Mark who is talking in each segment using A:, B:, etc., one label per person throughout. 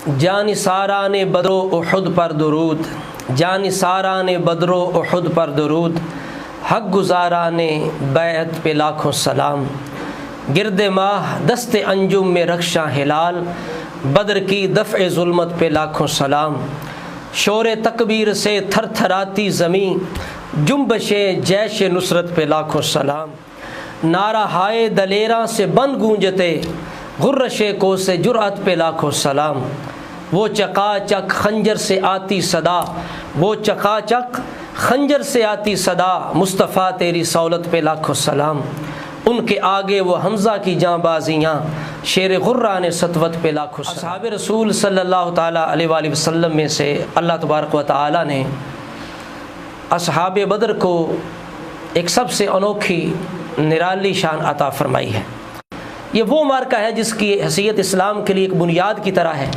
A: जानिसारान बदरो उहुद पर दुरूद, जानिसारान बदरो उहुद पर दुरूद, हक गुजारान बैत पे लाखों सलाम। गिरदे माह दस्ते अंजुम में रक्षा हिलाल, बदर की दफ़े ज़ुल्मत पे लाखों सलाम। शोर तकबीर से थर थराती ज़मीं, जुम्बशे जैश नुसरत पे लाखों सलाम। नारा हाय दलेरा से बंद गूंजते, गुर्रशे को से जुरअत पे लाखों सलाम। वो चकाचक खंजर से आती सदा, वो चकाचक खंजर से आती सदा, मुस्तफ़ा तेरी सौलत पे लाखों सलाम। उनके आगे वो हमज़ा की जाँबाजियाँ, शेर गुर्रा ने सतवत पे लाखों सलाम। असहाब रसूल सल्लल्लाहु ताला अलैहि वसल्लम में से अल्लाह तबारक व तआला ने असहाब बदर को एक सबसे अनोखी निराली शान अता फरमाई है। ये वो मार्का है जिसकी हैसियत इस्लाम के लिए एक बुनियाद की तरह है।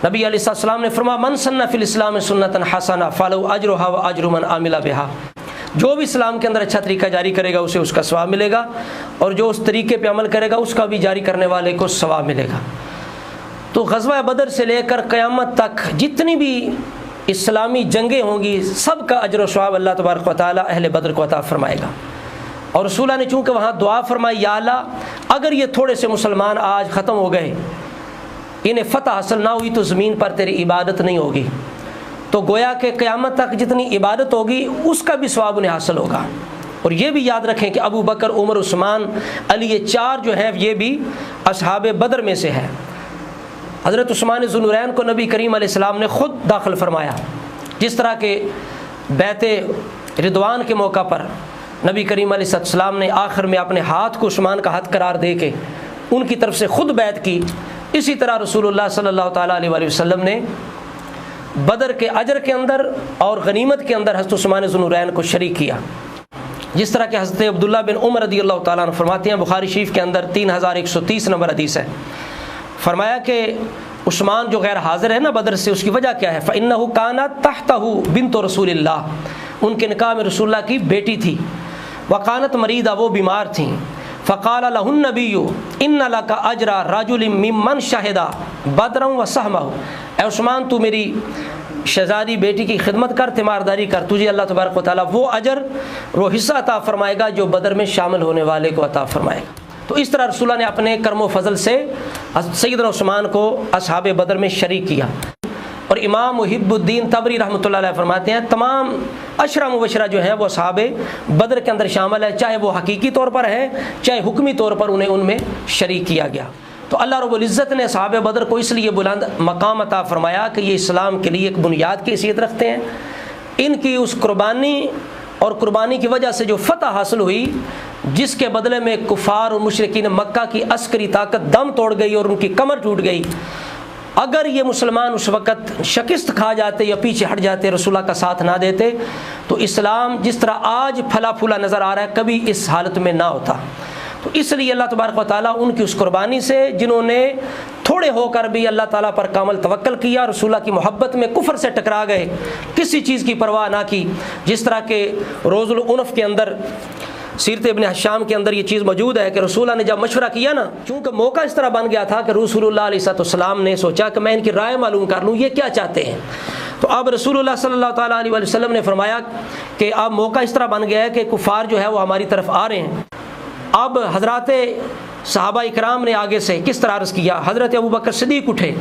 A: नबी अलैहिस्सलाम ने फरमाया, मन सन्ना फिल इस्लाम सुन्नतन हसना फलहु अजरुहा व अजरु मन आमिला बिहा। जो भी इस्लाम के अंदर अच्छा तरीका जारी करेगा उसे उसका सवाब मिलेगा, और जो उस तरीके पे अमल करेगा उसका भी जारी करने वाले को सवाब मिलेगा। तो ग़ज़वा बदर से लेकर क़यामत तक जितनी भी इस्लामी जंगें होंगी, सब का अजर व सवाब अल्लाह तबारक व तआला अहले बदर को अता फरमाएगा। और रसूला ने चूँकि वहाँ दुआ फरमाई, या अल्लाह अगर ये थोड़े से मुसलमान आज ख़त्म हो गए, इन्हें फ़तह हासिल ना हुई तो ज़मीन पर तेरी इबादत नहीं होगी, तो गोया के क़यामत तक जितनी इबादत होगी उसका भी सवाब उन्हें हासिल होगा। और ये भी याद रखें कि अबू बकर, उमर, उस्मान, अली, ये चार जो हैं ये भी असहाब बदर में से है। हज़रत उस्मान ज़ुन्नूरैन को नबी करीम अलैहिस्सलाम ने ख़ुद दाखिल फरमाया। जिस तरह के बैत रिदवान के मौका पर नबी करीम अलैहिस्सलाम ने आखिर में अपने हाथ को उस्मान का हाथ करार दे के उनकी तरफ से ख़ुद बैत की, इसी तरह रसूलुल्लाह सल्लल्लाहु ताला अलैहि वसल्लम ने बदर के अजर के अंदर और गनीमत के अंदर हज़रत उस्मान ज़ुन्नूरैन को शरीक किया। जिस तरह के हज़रत अब्दुल्लाह बिन उमर रज़ियल्लाहु ताला अन्हु फरमाते हैं, बुखारी शरीफ के अंदर 3130 नंबर हदीस है, फरमाया कि उस्मान जो गैर हाज़िर है ना बदर से, उसकी वजह क्या है? फ़इन्नहु काना तहतहु बिन्तु रसूलिल्लाह, उनके निकाह में रसूलुल्लाह की बेटी थी। वकानत मरीदा, वो बीमार थी। फ़क़ाल लहुन नबिय्यु इन्ना लका अजरा रजुलिम मिम्मन शहिदा बदरन व सहमहु। ऐ उस्मान, तू मेरी शहज़ादी बेटी की खिदमत कर, तीमारदारी कर, तुझे अल्लाह तबारक व तआला वो अजर, वो हिस्सा अता फरमाएगा जो बदर में शामिल होने वाले को अता फरमाएगा। तो इस तरह रसूलुल्लाह ने अपने कर्म फजल से सैयदना उस्मान को असहाब बदर में शरीक किया। और इमाम मुहिब्बुद्दीन तबरी रहमतुल्लाह अलैह फरमाते हैं, तमाम अशरा मुबशरा जो हैं वो असहाब बदर के अंदर शामिल है, चाहे वो हकीकी तौर पर है चाहे हुक्मी तौर पर उन्हें उनमें शरीक किया गया। तो अल्लाह रब्बुल इज़्ज़त ने असहाब बदर को इसलिए बुलंद मकाम अता फरमाया कि ये इस्लाम के लिए एक बुनियाद की हैसियत रखते हैं। इनकी उस कुर्बानी और कुर्बानी की वजह से जो फ़तह हासिल हुई, जिसके बदले में कुफ़ार और मुशरिकीन मक्का की अस्करी ताकत दम तोड़ गई और उनकी कमर टूट गई, अगर ये मुसलमान उस वक़्त शिकस्त खा जाते या पीछे हट जाते, रसूलुल्लाह का साथ ना देते, तो इस्लाम जिस तरह आज फला फूला नज़र आ रहा है कभी इस हालत में ना होता। तो इसलिए अल्लाह तबारक व तआला उनकी उस कुर्बानी से, जिन्होंने थोड़े होकर भी अल्लाह ताला पर कामल तवक्कल किया, रसूलुल्लाह की मोहब्बत में कुफ्र से टकरा गए, किसी चीज़ की परवाह ना की। जिस तरह के रोज़ुल उनफ के अंदर सीरत इब्न हिशाम के अंदर ये चीज़ मौजूद है कि रसूलुल्लाह ने जब मशवरा किया ना, चूँकि मौका इस तरह बन गया था कि रसूलुल्लाह अलैहिस्सलाम ने सोचा कि मैं इनकी राय मालूम कर लूँ, ये क्या चाहते हैं। तो अब रसूलुल्लाह सल्लल्लाहु ताला अलैहि वसल्लम ने फरमाया कि अब मौका इस तरह बन गया है कि कुफ़ार जो है वो हमारी तरफ आ रहे हैं। अब हज़रात सहाबा इकराम ने आगे से किस तरह अर्ज़ किया। हज़रत अबू बकर सिद्दीक़ उठे,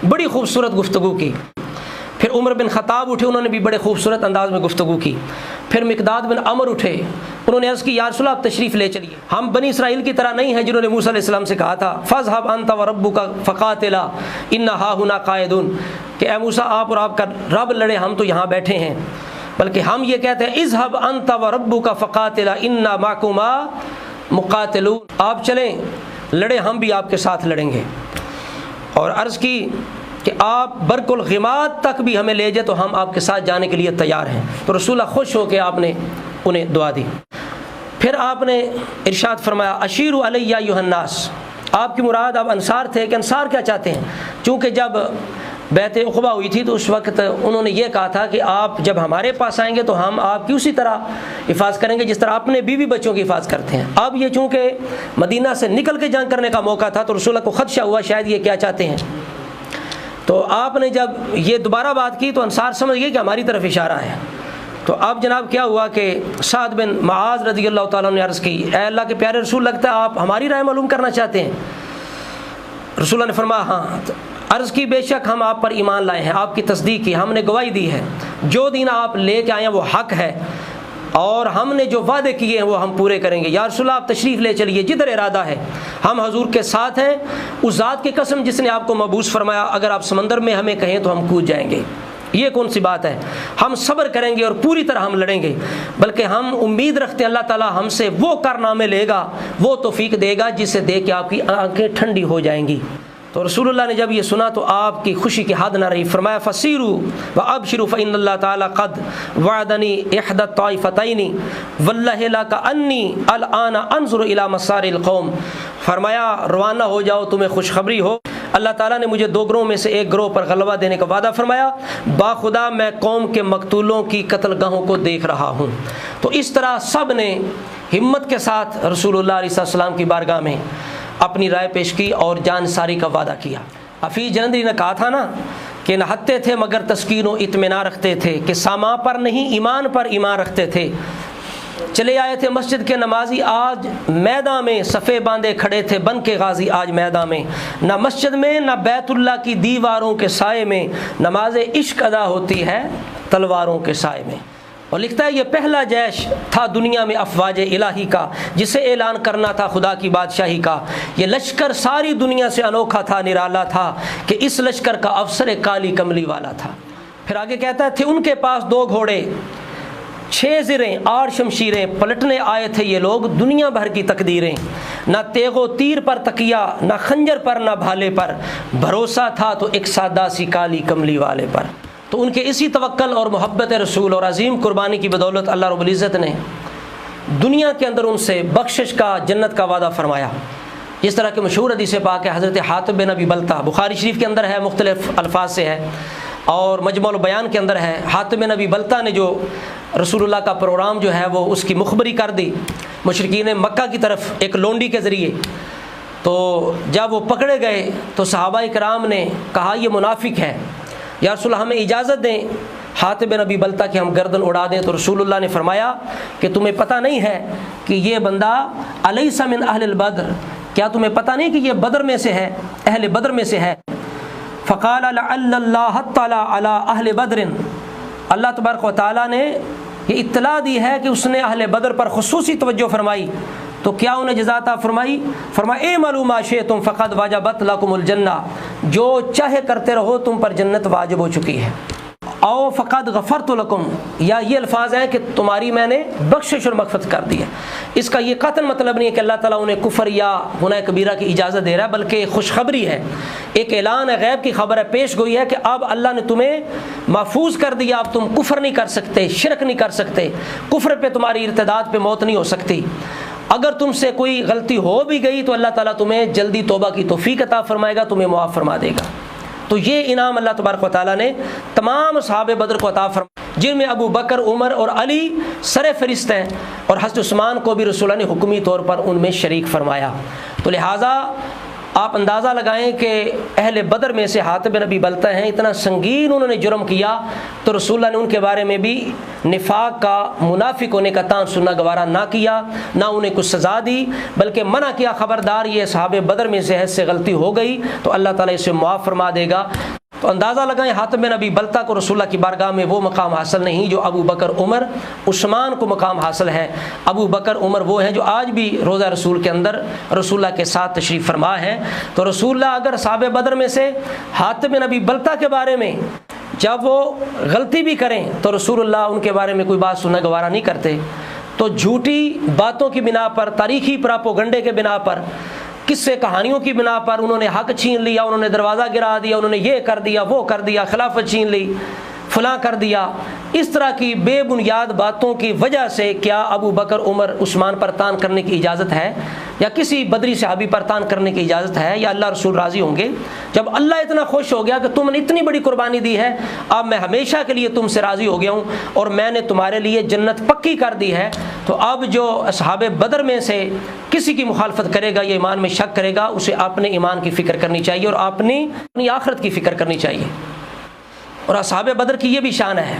A: बड़ी खूबसूरत गुफ्तगू की। फिर उमर बिन ख़त्ताब उठे, उन्होंने भी बड़े खूबसूरत अंदाज में गुफ्तगू की। फिर मिक़दाद बिन अमर उठे, उन्होंने अर्ज़ की, या रसूलल्लाह आप तशरीफ़ ले चलिए, हम बनी इसराइल की तरह नहीं हैं जिन्होंने मूसा अलैहिस्सलाम से कहा था फ़ज़हब अंत व रब्बुका फ़क़ातिला इन्ना हाहुना क़ाइदून, कि ए मूसा आप और आपका रब लड़े, हम तो यहाँ बैठे हैं। बल्कि हम ये कहते हैं इज़हब अंत व रब्बुका फ़क़ातिला इन्ना माकुमा मुक़ातिलून, आप चलें लड़े, हम भी आपके साथ लड़ेंगे। और अर्ज़ की कि आप बरकुल ग़िमात तक भी हमें ले जाए तो हम आपके साथ जाने के लिए तैयार हैं। तो रसूलुल्लाह खुश हो के आपने उन्हें दुआ दी। फिर आपने इरशाद फरमाया, अशीरु अलैया अय्युहन्नास, आपकी मुराद अब अंसार थे कि अंसार क्या चाहते हैं। चूँकि जब बैत उक़बा हुई थी तो उस वक्त उन्होंने ये कहा था कि आप जब हमारे पास आएंगे तो हम आपकी उसी तरह हिफाज करेंगे जिस तरह अपने बीवी बच्चों की हिफाज करते हैं। अब ये चूँकि मदीना से निकल के जंग करने का मौका था तो रसूलुल्लाह को ख़दशा हुआ शायद ये क्या चाहते हैं تو آپ نے جب یہ دوبارہ بات کی تو انصار سمجھ گئے کہ ہماری طرف اشارہ ہے. تو اب جناب کیا ہوا کہ سعد بن معاذ رضی اللہ تعالیٰ نے عرض کی اے اللہ کے پیارے رسول لگتا ہے آپ ہماری رائے معلوم کرنا چاہتے ہیں. رسول اللہ نے فرمایا ہاں. عرض کی بے شک ہم آپ پر ایمان لائے ہیں, آپ کی تصدیق کی, ہم نے گواہی دی ہے جو دین آپ لے کے آئے ہیں وہ حق ہے اور ہم نے جو وعدے کیے ہیں وہ ہم پورے کریں گے. یا رسول اللہ آپ تشریف لے چلیے, جدھر ارادہ ہے ہم حضور کے ساتھ ہیں. اس ذات کی قسم جس نے آپ کو مبعوث فرمایا اگر آپ سمندر میں ہمیں کہیں تو ہم کود جائیں گے. یہ کون سی بات ہے, ہم صبر کریں گے اور پوری طرح ہم لڑیں گے, بلکہ ہم امید رکھتے ہیں اللہ تعالیٰ ہم سے وہ کارنامے لے گا, وہ توفیق دے گا جسے دیکھ کے آپ کی آنکھیں ٹھنڈی ہو جائیں گی. تو رسول اللہ نے جب یہ سنا تو آپ کی خوشی کی حد نہ رہی. فرمایا فسیروا وابشروا فإن اللہ تعالیٰ قد وعدنی احدى الطائفتین واللہ لا کأنی الآن انظر الی مسار القوم. فرمایا روانہ ہو جاؤ, تمہیں خوشخبری ہو, اللہ تعالیٰ نے مجھے دو گروہ میں سے ایک گروہ پر غلبہ دینے کا وعدہ فرمایا, باخدا میں قوم کے مقتولوں کی قتل گاہوں کو دیکھ رہا ہوں. تو اس طرح سب نے ہمت کے ساتھ رسول اللہ علیہ السلام کی بارگاہ میں اپنی رائے پیش کی اور جان ساری کا وعدہ کیا. حفیظ جلندری نے کہا تھا نا کہ نہتے تھے مگر تسکین و اطمینان رکھتے تھے, کہ ساما پر نہیں ایمان پر ایمان رکھتے تھے. چلے آئے تھے مسجد کے نمازی آج میدان میں صفے باندھے کھڑے تھے بن کے غازی آج میدان میں. نہ مسجد میں نہ بیت اللہ کی دیواروں کے سائے میں نماز عشق ادا ہوتی ہے تلواروں کے سائے میں. اور لکھتا ہے یہ پہلا جیش تھا دنیا میں افواج الہی کا جسے اعلان کرنا تھا خدا کی بادشاہی کا. یہ لشکر ساری دنیا سے انوکھا تھا, نرالا تھا, کہ اس لشکر کا افسر کالی کملی والا تھا. پھر آگے کہتا ہے تھے ان کے پاس 2 گھوڑے 6 زریں 8 شمشیریں, پلٹنے آئے تھے یہ لوگ دنیا بھر کی تقدیریں. نہ تیغ و تیر پر تکیا نہ خنجر پر نہ بھالے پر, بھروسہ تھا تو ایک سادہ سی کالی کملی والے پر. تو ان کے اسی توکل اور محبت رسول اور عظیم قربانی کی بدولت اللہ رب العزت نے دنیا کے اندر ان سے بخشش کا, جنت کا وعدہ فرمایا. جس طرح کہ مشہور حدیث پاک ہے حضرت حاتب بن ابی بلتہ, بخاری شریف کے اندر ہے, مختلف الفاظ سے ہے اور مجمع البیان کے اندر ہے. حاتب بن ابی بلتہ نے جو رسول اللہ کا پروگرام جو ہے وہ اس کی مخبری کر دی مشرکین مکہ کی طرف ایک لونڈی کے ذریعے. تو جب وہ پکڑے گئے تو صحابہ کرام نے کہا یہ منافق ہے, یا رسول اللہ ہمیں اجازت دیں حاتب بن ابی بلتہ کہ ہم گردن اڑا دیں. تو رسول اللہ نے فرمایا کہ تمہیں پتہ نہیں ہے کہ یہ بندہ الیس من اہل البدر, کیا تمہیں پتہ نہیں کہ یہ بدر میں سے ہے, اہل بدر میں سے ہے. فقال لعل اللہ اطلع علی اہل بدر, اللہ تبارک و تعالیٰ نے یہ اطلاع دی ہے کہ اس نے اہل بدر پر خصوصی توجہ فرمائی. تو کیا انہیں جزا عطا فرمائی؟ فرمایا اعملوا ما شئتم فقد وجبت لکم الجنہ, جو چاہے کرتے رہو تم پر جنت واجب ہو چکی ہے. او فقد غفرت لکم, یا یہ الفاظ ہیں کہ تمہاری میں نے بخشش اور مغفرت کر دی ہے. اس کا یہ قطعاً مطلب نہیں ہے کہ اللہ تعالیٰ انہیں کفر یا گناہ کبیرہ کی اجازت دے رہا ہے, بلکہ خوشخبری ہے, ایک اعلان ہے, غیب کی خبر ہے, پیش گوئی ہے کہ اب اللہ نے تمہیں محفوظ کر دیا, اب تم کفر نہیں کر سکتے, شرک نہیں کر سکتے, کفر پہ تمہاری ارتداد پہ موت نہیں ہو سکتی. اگر تم سے کوئی غلطی ہو بھی گئی تو اللہ تعالیٰ تمہیں جلدی توبہ کی توفیق عطا فرمائے گا, تمہیں معاف فرما دے گا. تو یہ انعام اللہ تبارک و تعالیٰ نے تمام اصحاب بدر کو عطا فرمایا, جن میں ابو بکر, عمر اور علی سر فہرست ہیں, اور حضرت عثمان کو بھی رسول اللہ نے حکمی طور پر ان میں شریک فرمایا. تو لہٰذا آپ اندازہ لگائیں کہ اہل بدر میں سے حاتب بن ابی بلتہ ہیں, اتنا سنگین انہوں نے جرم کیا, تو رسول اللہ نے ان کے بارے میں بھی نفاق کا, منافق ہونے کا تان سننا گوارا نہ کیا, نہ انہیں کچھ سزا دی, بلکہ منع کیا خبردار یہ صحابہ بدر میں سے حیث سے غلطی ہو گئی تو اللہ تعالیٰ اسے معاف فرما دے گا. تو اندازہ لگائیں حاتب بن ابی بلتہ کو رسول اللہ کی بارگاہ میں وہ مقام حاصل نہیں جو ابو بکر, عمر, عثمان کو مقام حاصل ہے. ابو بکر, عمر وہ ہیں جو آج بھی روضہ رسول کے اندر رسول اللہ کے ساتھ تشریف فرما ہیں. تو رسول اللہ اگر صحابہ بدر میں سے حاتب بن ابی بلتہ کے بارے میں جب وہ غلطی بھی کریں تو رسول اللہ ان کے بارے میں کوئی بات سننا گوارا نہیں کرتے, تو جھوٹی باتوں کی بنا پر, تاریخی پراپوگنڈے کے بنا پر, قصے کہانیوں کی بنا پر انہوں نے حق چھین لیا, انہوں نے دروازہ گرا دیا, انہوں نے یہ کر دیا, وہ کر دیا, خلافت چھین لی, फलां कर दिया। इस तरह की बेबुनियाद बातों की वजह से क्या अबू बकर उमर उस्मान पर तान करने की इजाज़त है, या किसी बदरी सहाबी पर तान करने की इजाज़त है, या अल्लाह रसूल राज़ी होंगे? जब अल्लाह इतना खुश हो गया कि तुमने इतनी बड़ी कुर्बानी दी है, अब मैं हमेशा के लिए तुमसे राज़ी हो गया हूँ और मैंने तुम्हारे लिए जन्नत पक्की कर दी है, तो अब जो असहाबे बदर में से किसी की मुखालफत करेगा या ईमान में शक करेगा, उसे अपने ईमान की फ़िक्र करनी चाहिए और अपनी आखिरत की फ़िक्र करनी चाहिए। और असहाबे बदर की ये भी शान है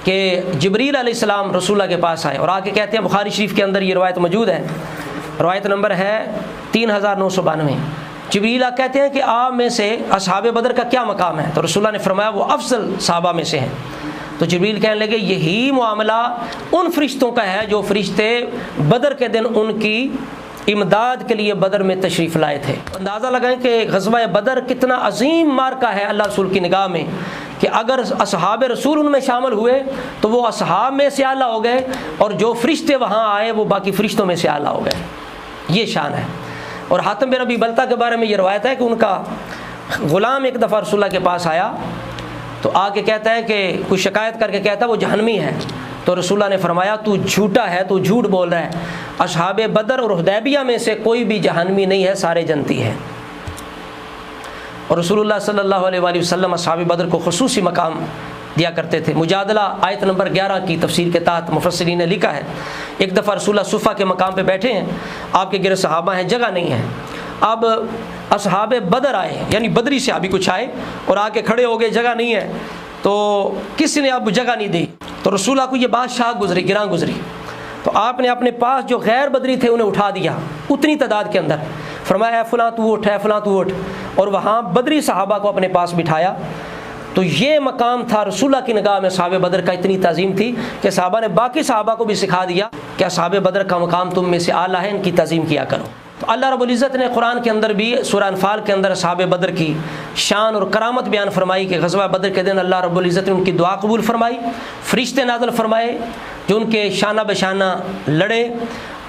A: कि जिब्रील अलैहिस्सलाम रसूलुल्लाह के पास आए और आके कहते हैं, बुखारी शरीफ के अंदर ये रवायत मौजूद है, रवायत नंबर है 3992। जिब्रील कहते हैं कि आप में से असहाबे बदर का क्या मकाम है? तो रसूलुल्लाह ने फरमाया वो अफजल सहाबा में से हैं। तो जिब्रील कहने लगे यही मामला उन फरिश्तों का है जो फरिश्ते बदर के दिन उनकी इमदाद के लिए बदर में तशरीफ़ लाए थे। अंदाज़ा लगाएं कि ग़ज़वा बदर कितना अजीम मार्का है अल्लाह रसूल की निगाह में, कि अगर असहाब रसूल उनमें शामिल हुए तो वो असहाब में से आला हो गए, और जो फरिश्ते वहाँ आए वो बाकी फरिश्तों में से आला हो गए। ये शान है। और हातिम बिन अबी बल्ता के बारे में ये रवायत है कि उनका ग़ुलाम एक दफ़ा रसूलुल्लाह के पास आया तो आके कहता है कि कुछ शिकायत करके कहता है वो जहन्नमी है। तो रसूलुल्लाह ने फरमाया तू झूठा है, तू झूठ बोल रहा है, असहाबे बदर और हुदैबिया में से कोई भी जहन्नमी नहीं है, सारे जन्नती हैं। और रसूलुल्लाह सल्लल्लाहु अलैहि वसल्लम असहाबे बदर को खुसूसी मकाम दिया करते थे। मुजादला आयत नंबर 11 की तफसीर के तहत मुफस्सिरीन ने लिखा है, एक दफ़ा रसूलुल्लाह सुफ़ा के मकाम पे बैठे हैं, आपके गिरद सहाबा हैं, जगह नहीं है। अब असहाबे बदर आए, यानी बदरी सहाबी कुछ आए और आके खड़े हो गए, जगह नहीं है, तो किसी ने अब जगह नहीं दी। तो रसूलुल्लाह को ये बात शाख गुजरी, गिरां गुजरी, तो आपने अपने पास जो गैर बदरी थे उन्हें उठा दिया उतनी तादाद के अंदर, फरमाया फ़लाँ तू उठ, है फ़लाँ तू उठ, और वहाँ बदरी सहाबा को अपने पास बिठाया। तो ये मकाम था रसूलुल्लाह की निगाह में असहाबे बदर का, इतनी ताज़ीम थी कि सहाबा ने बाकी सहाबा को भी सिखा दिया कि असहाबे बदर का मकाम तुम में से आला है, इनकी ताज़ीम किया करो। तो अल्लाह रब्बुल इज़्ज़त ने कुरान के अंदर भी सूरह अनफ़ाल के अंदर असहाबे बदर की शान और करामत बयान फरमाई कि ग़ज़वा बदर के दिन अल्लाह रब्बुल इज़्ज़त ने उनकी दुआ कबूल फरमाई, फ़रिश्ते नाज़िल फरमाए जो उनके शाना बशाना लड़े,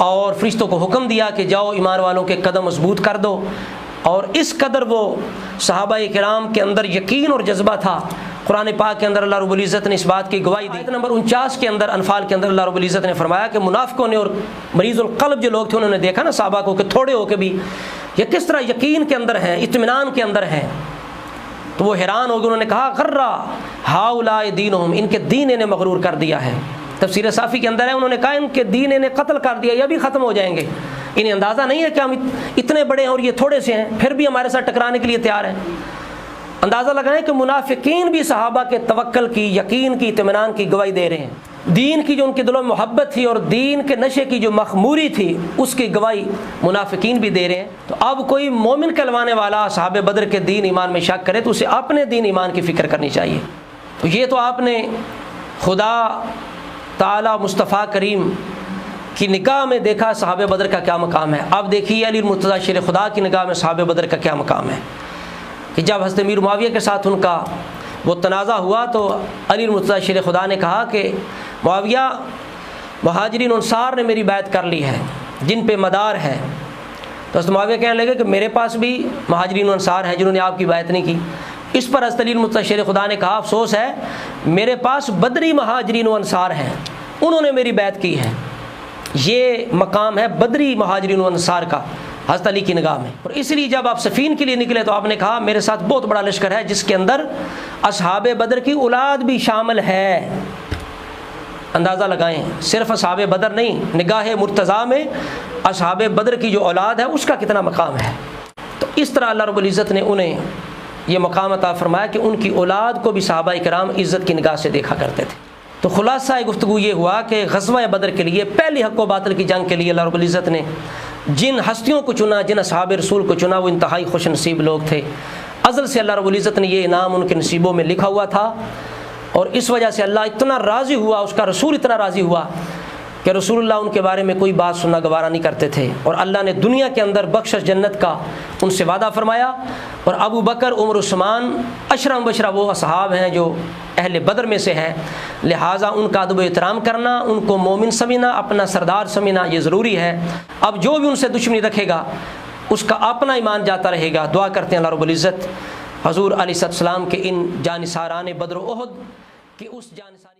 A: और फ़रिश्तों को हुक्म दिया कि जाओ ईमान वालों के कदम मजबूत कर दो। और इस कदर वो सहाबाए किराम के अंदर यकीन और जज्बा था। कुरान पाक के अंदर अल्लाह रब्बुल इज़्ज़त ने इस बात की गवाही दी। आयत नंबर 49 के अंदर अनफाल के अंदर अल्लाह रब्बुल इज़्ज़त ने फरमाया कि मुनाफिकों ने और मरीज़ुल क़ल्ब जो लोग थे उन्होंने देखा ना सहाबा को कि थोड़े होकर भी ये किस तरह यकीन के अंदर हैं, इत्मीनान के अंदर हैं, तो वो हैरान हो गए। उन्होंने कहा गर्रा हाउलाए दीनहुम, इनके दीन इन्हें मगरूर कर दिया है। तफसीर साफ़ी के अंदर है, उन्होंने कहा इनके दीन इन्हें कत्ल कर दिया, ये भी ख़त्म हो जाएंगे। इन्हें अंदाज़ा नहीं है कि हम इतने बड़े हैं और ये थोड़े से हैं, फिर भी हमारे साथ टकराने के लिए तैयार हैं। अंदाज़ा लगाएं कि मुनाफिकीन भी सहाबा के तवक्कल की, यकीन की, इत्मीनान की गवाही दे रहे हैं। दीन की जो उनके दिलों में मोहब्बत थी और दीन के नशे की जो मखमूरी थी उसकी गवाही मुनाफिकीन भी दे रहे हैं। तो अब कोई मोमिन कहलवाने वाला सहाबे बदर के दीन ईमान में शक करे तो उसे अपने दीन ईमान की फ़िक्र करनी चाहिए। तो ये तो आपने खुदा ताला मुस्तफ़ा करीम की निगाह में देखा सहाबे बदर का क्या मकाम है। अब देखिए अली मुर्तज़ा शेर खुदा की निगाह में सहाबे बदर का क्या मकाम है कि जब हज़रत अमीर मुआविया के साथ उनका वो तनाज़ा हुआ तो अली मुर्तज़ा शेर खुदा ने कहा कि मुआविया, मुहाजिरीन अंसार ने मेरी बैत कर ली है जिन पे मदार है। तो हज़रत मुआविया कहने लगे कि मेरे पास भी मुहाजिरीन अंसार हैं जिन्होंने आपकी बैत नहीं की। इस पर हज़रत अली मुर्तज़ा शेर खुदा ने कहा अफसोस है, मेरे पास बदरी मुहाजिरीन अंसार हैं, उन्होंने मेरी बैत की है। ये मकाम है बदरी मुहाजिरीन अंसार का हज़रत अली की निगाह में। और इसलिए जब आप सफ़ीन के लिए निकले तो आपने कहा मेरे साथ बहुत बड़ा लश्कर है जिसके अंदर असहाबे बदर की औलाद भी शामिल है। अंदाज़ा लगाएं, सिर्फ असहाबे बदर नहीं, निगाह मुर्तज़ा में असहाबे बदर की जो औलाद है उसका कितना मकाम है। तो इस तरह अल्लाह रब्बुल इज़्ज़त ने उन्हें यह मकाम अता फरमाया कि उनकी औलाद को भी सहाबा इकराम इज़्ज़त की निगाह से देखा करते थे। तो खुलासा गुफ्तगू ये हुआ कि ग़ज़वा बदर के लिए, पहली हक़ व बातिल की जंग के लिए अल्लाह रब्बुल इज़्ज़त ने जिन हस्तियों को चुना, जिन असहाब रसूल को चुना, वो इंतहाई खुश नसीब लोग थे। अज़ल से अल्लाह रब्बुल इज़्ज़त ने ये इनाम उनके नसीबों में लिखा हुआ था और इस वजह से अल्लाह इतना राज़ी हुआ, उसका रसूल इतना राज़ी हुआ कि रसूलुल्लाह उनके बारे में कोई बात सुनना गवारा नहीं करते थे। और अल्लाह ने दुनिया के अंदर बख्शिश जन्नत का उनसे वादा फरमाया। और अबू बकर, उमर, उस्मान अशरा मुबशरा वो असहाब हैं जो अहले बदर में से हैं, लिहाजा उनका अदब एहतराम करना, उनको मोमिन समझना, अपना सरदार समझना ये ज़रूरी है। अब जो भी उनसे दुश्मनी रखेगा उसका अपना ईमान जाता रहेगा। दुआ करते हैं अल्लाह रब्बुल इज़्ज़त हज़ूर अलैहिस्सलाम के इन जानिसारान बदर ओहद کہ اس جانسار